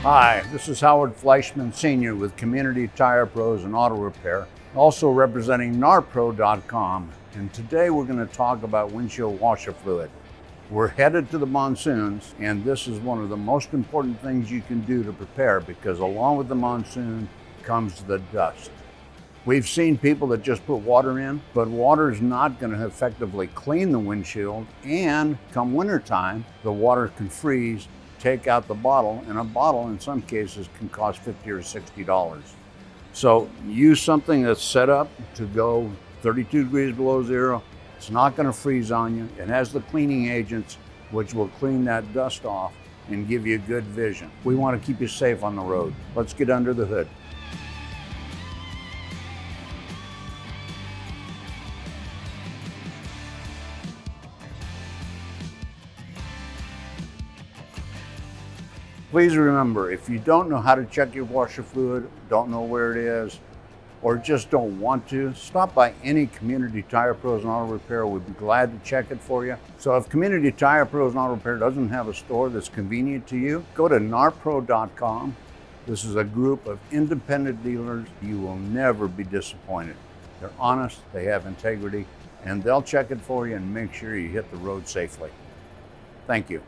Hi, this is Howard Fleischman Sr. with Community Tire Pros and Auto Repair, also representing narpro.com. And today we're going to talk about windshield washer fluid. We're headed to the monsoons, and this is one of the most important things you can do to prepare, because along with the monsoon comes the dust. We've seen people that just put water in, but water is not going to effectively clean the windshield, and come wintertime, the water can freeze, take out the bottle, and a bottle in some cases can cost $50 or $60. So use something that's set up to go 32 degrees below zero. It's not going to freeze on you. It has the cleaning agents which will clean that dust off and give you good vision. We want to keep you safe on the road. Let's get under the hood. Please remember, if you don't know how to check your washer fluid, don't know where it is, or just don't want to, stop by any Community Tire Pros and Auto Repair. We'd be glad to check it for you. So if Community Tire Pros and Auto Repair doesn't have a store that's convenient to you, go to narpro.com. This is a group of independent dealers. You will never be disappointed. They're honest, they have integrity, and they'll check it for you and make sure you hit the road safely. Thank you.